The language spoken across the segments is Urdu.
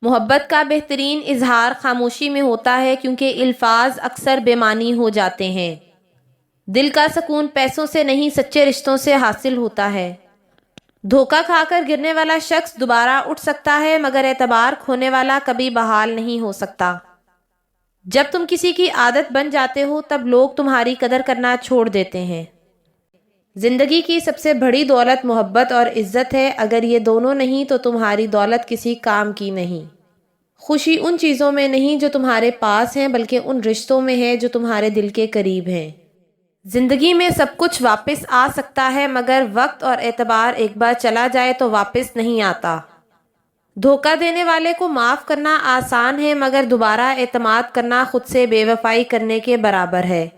محبت کا بہترین اظہار خاموشی میں ہوتا ہے کیونکہ الفاظ اکثر بے معنی ہو جاتے ہیں۔ دل کا سکون پیسوں سے نہیں سچے رشتوں سے حاصل ہوتا ہے۔ دھوکہ کھا کر گرنے والا شخص دوبارہ اٹھ سکتا ہے مگر اعتبار کھونے والا کبھی بحال نہیں ہو سکتا۔ جب تم کسی کی عادت بن جاتے ہو تب لوگ تمہاری قدر کرنا چھوڑ دیتے ہیں۔ زندگی کی سب سے بڑی دولت محبت اور عزت ہے، اگر یہ دونوں نہیں تو تمہاری دولت کسی کام کی نہیں۔ خوشی ان چیزوں میں نہیں جو تمہارے پاس ہیں بلکہ ان رشتوں میں ہے جو تمہارے دل کے قریب ہیں۔ زندگی میں سب کچھ واپس آ سکتا ہے مگر وقت اور اعتبار ایک بار چلا جائے تو واپس نہیں آتا۔ دھوکہ دینے والے کو معاف کرنا آسان ہے مگر دوبارہ اعتماد کرنا خود سے بے وفائی کرنے کے برابر ہے۔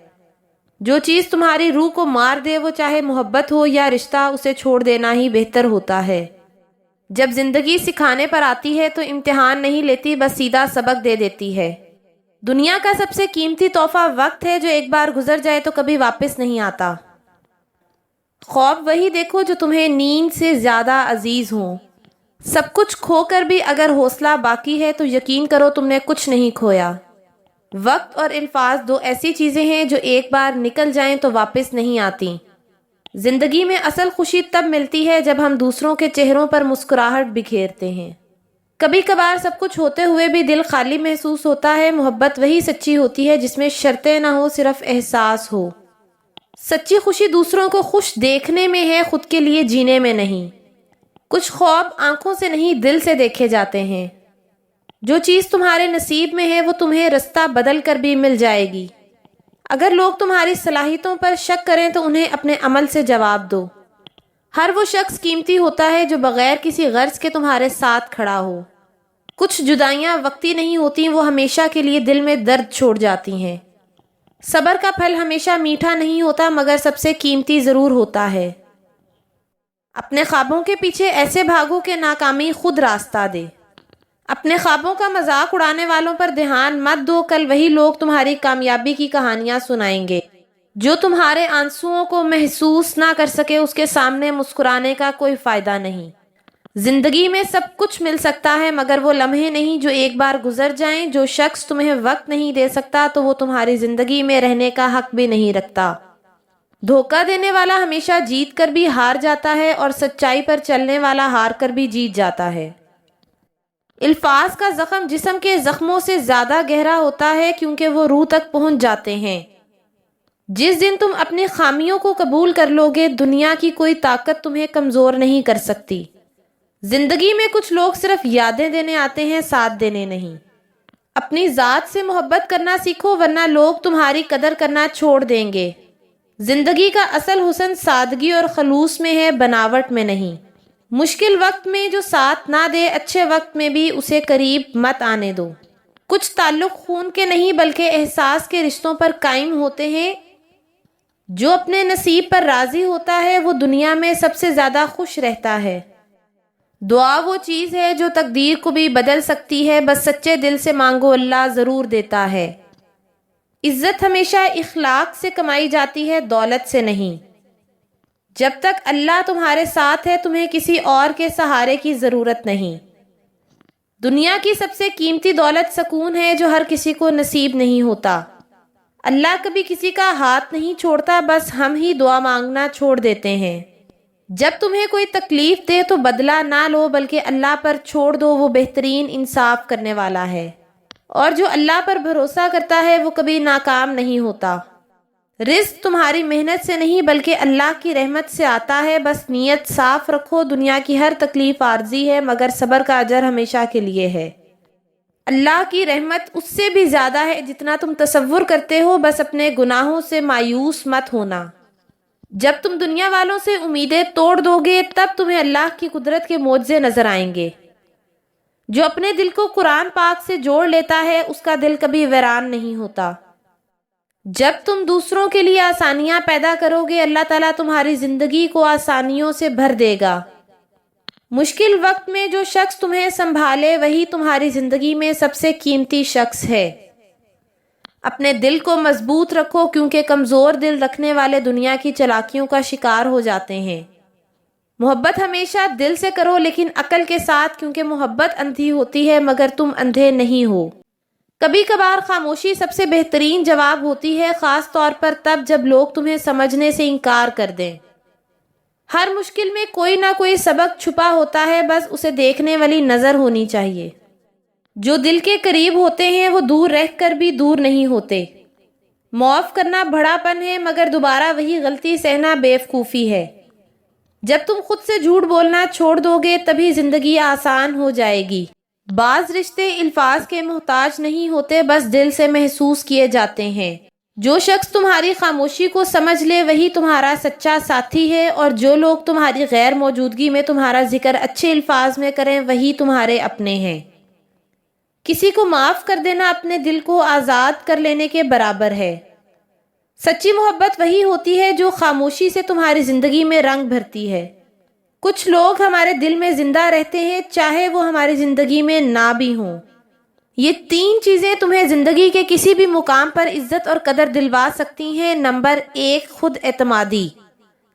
جو چیز تمہاری روح کو مار دے وہ چاہے محبت ہو یا رشتہ، اسے چھوڑ دینا ہی بہتر ہوتا ہے۔ جب زندگی سکھانے پر آتی ہے تو امتحان نہیں لیتی، بس سیدھا سبق دے دیتی ہے۔ دنیا کا سب سے قیمتی تحفہ وقت ہے جو ایک بار گزر جائے تو کبھی واپس نہیں آتا۔ خواب وہی دیکھو جو تمہیں نیند سے زیادہ عزیز ہوں۔ سب کچھ کھو کر بھی اگر حوصلہ باقی ہے تو یقین کرو تم نے کچھ نہیں کھویا۔ وقت اور الفاظ دو ایسی چیزیں ہیں جو ایک بار نکل جائیں تو واپس نہیں آتی۔ زندگی میں اصل خوشی تب ملتی ہے جب ہم دوسروں کے چہروں پر مسکراہٹ بکھیرتے ہیں۔ کبھی کبھار سب کچھ ہوتے ہوئے بھی دل خالی محسوس ہوتا ہے۔ محبت وہی سچی ہوتی ہے جس میں شرطیں نہ ہو، صرف احساس ہو۔ سچی خوشی دوسروں کو خوش دیکھنے میں ہے، خود کے لیے جینے میں نہیں۔ کچھ خواب آنکھوں سے نہیں دل سے دیکھے جاتے ہیں۔ جو چیز تمہارے نصیب میں ہے وہ تمہیں رستہ بدل کر بھی مل جائے گی۔ اگر لوگ تمہاری صلاحیتوں پر شک کریں تو انہیں اپنے عمل سے جواب دو۔ ہر وہ شخص قیمتی ہوتا ہے جو بغیر کسی غرض کے تمہارے ساتھ کھڑا ہو۔ کچھ جدائیاں وقتی نہیں ہوتی، وہ ہمیشہ کے لیے دل میں درد چھوڑ جاتی ہیں۔ صبر کا پھل ہمیشہ میٹھا نہیں ہوتا مگر سب سے قیمتی ضرور ہوتا ہے۔ اپنے خوابوں کے پیچھے ایسے بھاگو کہ ناکامی خود راستہ دے۔ اپنے خوابوں کا مذاق اڑانے والوں پر دھیان مت دو، کل وہی لوگ تمہاری کامیابی کی کہانیاں سنائیں گے۔ جو تمہارے آنسوؤں کو محسوس نہ کر سکے اس کے سامنے مسکرانے کا کوئی فائدہ نہیں۔ زندگی میں سب کچھ مل سکتا ہے مگر وہ لمحے نہیں جو ایک بار گزر جائیں۔ جو شخص تمہیں وقت نہیں دے سکتا تو وہ تمہاری زندگی میں رہنے کا حق بھی نہیں رکھتا۔ دھوکہ دینے والا ہمیشہ جیت کر بھی ہار جاتا ہے اور سچائی پر چلنے والا ہار کر بھی جیت جاتا ہے۔ الفاظ کا زخم جسم کے زخموں سے زیادہ گہرا ہوتا ہے کیونکہ وہ روح تک پہنچ جاتے ہیں۔ جس دن تم اپنی خامیوں کو قبول کر لو گے دنیا کی کوئی طاقت تمہیں کمزور نہیں کر سکتی۔ زندگی میں کچھ لوگ صرف یادیں دینے آتے ہیں، ساتھ دینے نہیں۔ اپنی ذات سے محبت کرنا سیکھو ورنہ لوگ تمہاری قدر کرنا چھوڑ دیں گے۔ زندگی کا اصل حسن سادگی اور خلوص میں ہے، بناوٹ میں نہیں۔ مشکل وقت میں جو ساتھ نہ دے اچھے وقت میں بھی اسے قریب مت آنے دو۔ کچھ تعلق خون کے نہیں بلکہ احساس کے رشتوں پر قائم ہوتے ہیں۔ جو اپنے نصیب پر راضی ہوتا ہے وہ دنیا میں سب سے زیادہ خوش رہتا ہے۔ دعا وہ چیز ہے جو تقدیر کو بھی بدل سکتی ہے، بس سچے دل سے مانگو اللہ ضرور دیتا ہے۔ عزت ہمیشہ اخلاق سے کمائی جاتی ہے، دولت سے نہیں۔ جب تک اللہ تمہارے ساتھ ہے تمہیں کسی اور کے سہارے کی ضرورت نہیں۔ دنیا کی سب سے قیمتی دولت سکون ہے جو ہر کسی کو نصیب نہیں ہوتا۔ اللہ کبھی کسی کا ہاتھ نہیں چھوڑتا، بس ہم ہی دعا مانگنا چھوڑ دیتے ہیں۔ جب تمہیں کوئی تکلیف دے تو بدلہ نہ لو بلکہ اللہ پر چھوڑ دو، وہ بہترین انصاف کرنے والا ہے۔ اور جو اللہ پر بھروسہ کرتا ہے وہ کبھی ناکام نہیں ہوتا۔ رزق تمہاری محنت سے نہیں بلکہ اللہ کی رحمت سے آتا ہے، بس نیت صاف رکھو۔ دنیا کی ہر تکلیف عارضی ہے مگر صبر کا اجر ہمیشہ کے لیے ہے۔ اللہ کی رحمت اس سے بھی زیادہ ہے جتنا تم تصور کرتے ہو، بس اپنے گناہوں سے مایوس مت ہونا۔ جب تم دنیا والوں سے امیدیں توڑ دو گے تب تمہیں اللہ کی قدرت کے معجزے نظر آئیں گے۔ جو اپنے دل کو قرآن پاک سے جوڑ لیتا ہے اس کا دل کبھی ویران نہیں ہوتا۔ جب تم دوسروں کے لیے آسانیاں پیدا کرو گے اللہ تعالیٰ تمہاری زندگی کو آسانیوں سے بھر دے گا۔ مشکل وقت میں جو شخص تمہیں سنبھالے وہی تمہاری زندگی میں سب سے قیمتی شخص ہے۔ اپنے دل کو مضبوط رکھو کیونکہ کمزور دل رکھنے والے دنیا کی چالاکیوں کا شکار ہو جاتے ہیں۔ محبت ہمیشہ دل سے کرو لیکن عقل کے ساتھ، کیونکہ محبت اندھی ہوتی ہے مگر تم اندھے نہیں ہو۔ کبھی کبھار خاموشی سب سے بہترین جواب ہوتی ہے، خاص طور پر تب جب لوگ تمہیں سمجھنے سے انکار کر دیں۔ ہر مشکل میں کوئی نہ کوئی سبق چھپا ہوتا ہے، بس اسے دیکھنے والی نظر ہونی چاہیے۔ جو دل کے قریب ہوتے ہیں وہ دور رہ کر بھی دور نہیں ہوتے۔ معاف کرنا بڑا پن ہے مگر دوبارہ وہی غلطی سہنا بیوقوفی ہے۔ جب تم خود سے جھوٹ بولنا چھوڑ دو گے تبھی زندگی آسان ہو جائے گی۔ بعض رشتے الفاظ کے محتاج نہیں ہوتے، بس دل سے محسوس کیے جاتے ہیں۔ جو شخص تمہاری خاموشی کو سمجھ لے وہی تمہارا سچا ساتھی ہے، اور جو لوگ تمہاری غیر موجودگی میں تمہارا ذکر اچھے الفاظ میں کریں وہی تمہارے اپنے ہیں۔ کسی کو معاف کر دینا اپنے دل کو آزاد کر لینے کے برابر ہے۔ سچی محبت وہی ہوتی ہے جو خاموشی سے تمہاری زندگی میں رنگ بھرتی ہے۔ کچھ لوگ ہمارے دل میں زندہ رہتے ہیں چاہے وہ ہماری زندگی میں نہ بھی ہوں۔ یہ 3 چیزیں تمہیں زندگی کے کسی بھی مقام پر عزت اور قدر دلوا سکتی ہیں۔ نمبر 1، خود اعتمادی۔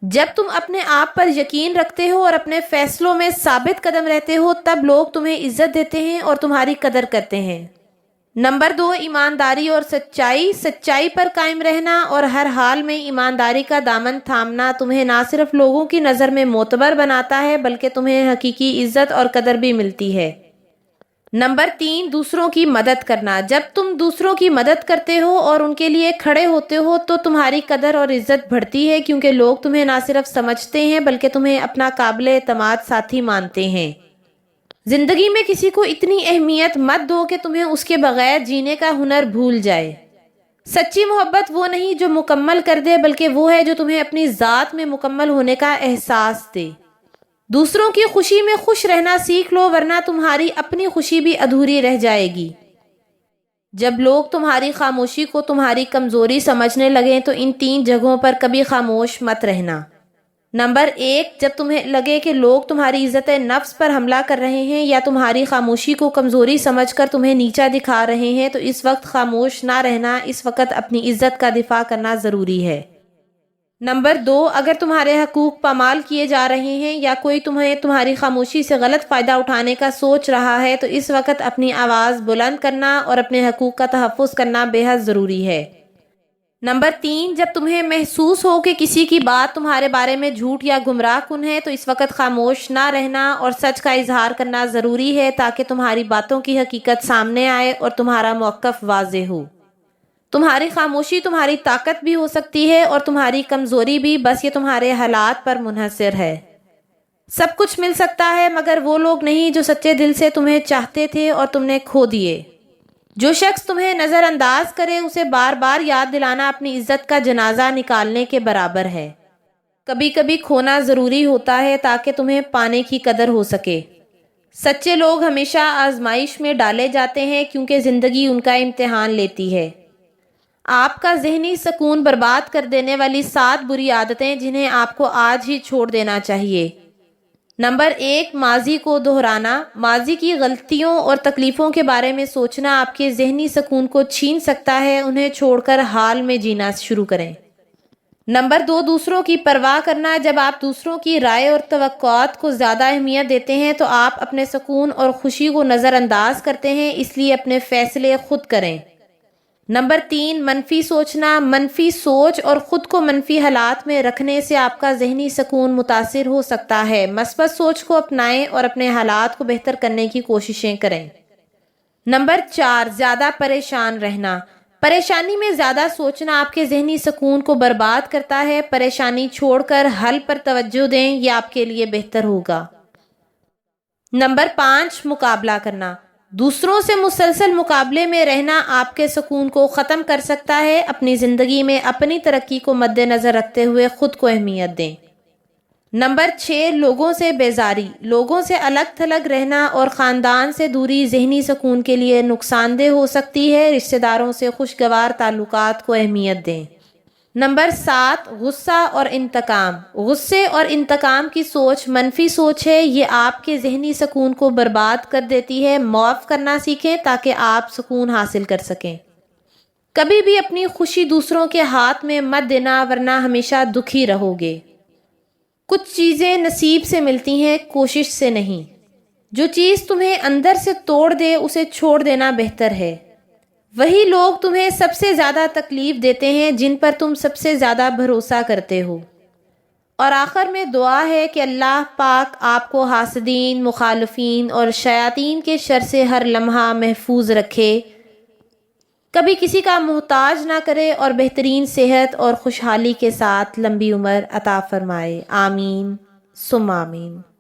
جب تم اپنے آپ پر یقین رکھتے ہو اور اپنے فیصلوں میں ثابت قدم رہتے ہو تب لوگ تمہیں عزت دیتے ہیں اور تمہاری قدر کرتے ہیں۔ نمبر 2، ایمانداری اور سچائی۔ سچائی پر قائم رہنا اور ہر حال میں ایمانداری کا دامن تھامنا تمہیں نہ صرف لوگوں کی نظر میں معتبر بناتا ہے بلکہ تمہیں حقیقی عزت اور قدر بھی ملتی ہے۔ نمبر 3، دوسروں کی مدد کرنا۔ جب تم دوسروں کی مدد کرتے ہو اور ان کے لیے کھڑے ہوتے ہو تو تمہاری قدر اور عزت بڑھتی ہے، کیونکہ لوگ تمہیں نہ صرف سمجھتے ہیں بلکہ تمہیں اپنا قابل اعتماد ساتھی مانتے ہیں۔ زندگی میں کسی کو اتنی اہمیت مت دو کہ تمہیں اس کے بغیر جینے کا ہنر بھول جائے۔ سچی محبت وہ نہیں جو مکمل کر دے بلکہ وہ ہے جو تمہیں اپنی ذات میں مکمل ہونے کا احساس دے۔ دوسروں کی خوشی میں خوش رہنا سیکھ لو ورنہ تمہاری اپنی خوشی بھی ادھوری رہ جائے گی۔ جب لوگ تمہاری خاموشی کو تمہاری کمزوری سمجھنے لگیں تو ان 3 جگہوں پر کبھی خاموش مت رہنا۔ نمبر 1، جب تمہیں لگے کہ لوگ تمہاری عزت نفس پر حملہ کر رہے ہیں یا تمہاری خاموشی کو کمزوری سمجھ کر تمہیں نیچا دکھا رہے ہیں تو اس وقت خاموش نہ رہنا، اس وقت اپنی عزت کا دفاع کرنا ضروری ہے۔ نمبر 2، اگر تمہارے حقوق پامال کیے جا رہے ہیں یا کوئی تمہیں تمہاری خاموشی سے غلط فائدہ اٹھانے کا سوچ رہا ہے تو اس وقت اپنی آواز بلند کرنا اور اپنے حقوق کا تحفظ کرنا بے حد ضروری ہے۔ نمبر 3، جب تمہیں محسوس ہو کہ کسی کی بات تمہارے بارے میں جھوٹ یا گمراہ کن ہے تو اس وقت خاموش نہ رہنا اور سچ کا اظہار کرنا ضروری ہے تاکہ تمہاری باتوں کی حقیقت سامنے آئے اور تمہارا موقف واضح ہو۔ تمہاری خاموشی تمہاری طاقت بھی ہو سکتی ہے اور تمہاری کمزوری بھی، بس یہ تمہارے حالات پر منحصر ہے۔ سب کچھ مل سکتا ہے مگر وہ لوگ نہیں جو سچے دل سے تمہیں چاہتے تھے اور تم نے کھو دیے۔ جو شخص تمہیں نظر انداز کرے اسے بار بار یاد دلانا اپنی عزت کا جنازہ نکالنے کے برابر ہے۔ کبھی کبھی کھونا ضروری ہوتا ہے تاکہ تمہیں پانے کی قدر ہو سکے۔ سچے لوگ ہمیشہ آزمائش میں ڈالے جاتے ہیں کیونکہ زندگی ان کا امتحان لیتی ہے۔ آپ کا ذہنی سکون برباد کر دینے والی 7 بری عادتیں جنہیں آپ کو آج ہی چھوڑ دینا چاہیے۔ نمبر 1، ماضی کو دہرانا۔ ماضی کی غلطیوں اور تکلیفوں کے بارے میں سوچنا آپ کے ذہنی سکون کو چھین سکتا ہے، انہیں چھوڑ کر حال میں جینا شروع کریں۔ نمبر 2، دوسروں کی پرواہ کرنا۔ جب آپ دوسروں کی رائے اور توقعات کو زیادہ اہمیت دیتے ہیں تو آپ اپنے سکون اور خوشی کو نظر انداز کرتے ہیں، اس لیے اپنے فیصلے خود کریں۔ نمبر 3، منفی سوچنا۔ منفی سوچ اور خود کو منفی حالات میں رکھنے سے آپ کا ذہنی سکون متاثر ہو سکتا ہے۔ مثبت سوچ کو اپنائیں اور اپنے حالات کو بہتر کرنے کی کوششیں کریں۔ نمبر 4، زیادہ پریشان رہنا۔ پریشانی میں زیادہ سوچنا آپ کے ذہنی سکون کو برباد کرتا ہے۔ پریشانی چھوڑ کر حل پر توجہ دیں، یہ آپ کے لیے بہتر ہوگا۔ نمبر 5، مقابلہ کرنا۔ دوسروں سے مسلسل مقابلے میں رہنا آپ کے سکون کو ختم کر سکتا ہے۔ اپنی زندگی میں اپنی ترقی کو مد نظر رکھتے ہوئے خود کو اہمیت دیں۔ نمبر 6، لوگوں سے بیزاری۔ لوگوں سے الگ تھلگ رہنا اور خاندان سے دوری ذہنی سکون کے لیے نقصان دہ ہو سکتی ہے۔ رشتہ داروں سے خوشگوار تعلقات کو اہمیت دیں۔ نمبر 7، غصہ اور انتقام۔ غصے اور انتقام کی سوچ منفی سوچ ہے، یہ آپ کے ذہنی سکون کو برباد کر دیتی ہے۔ معاف کرنا سیکھیں تاکہ آپ سکون حاصل کر سکیں۔ کبھی بھی اپنی خوشی دوسروں کے ہاتھ میں مت دینا ورنہ ہمیشہ دکھی رہو گے۔ کچھ چیزیں نصیب سے ملتی ہیں، کوشش سے نہیں۔ جو چیز تمہیں اندر سے توڑ دے اسے چھوڑ دینا بہتر ہے۔ وہی لوگ تمہیں سب سے زیادہ تکلیف دیتے ہیں جن پر تم سب سے زیادہ بھروسہ کرتے ہو۔ اور آخر میں دعا ہے کہ اللہ پاک آپ کو حاسدین، مخالفین اور شیاطین کے شر سے ہر لمحہ محفوظ رکھے، کبھی کسی کا محتاج نہ کرے اور بہترین صحت اور خوشحالی کے ساتھ لمبی عمر عطا فرمائے۔ آمین ثم آمین۔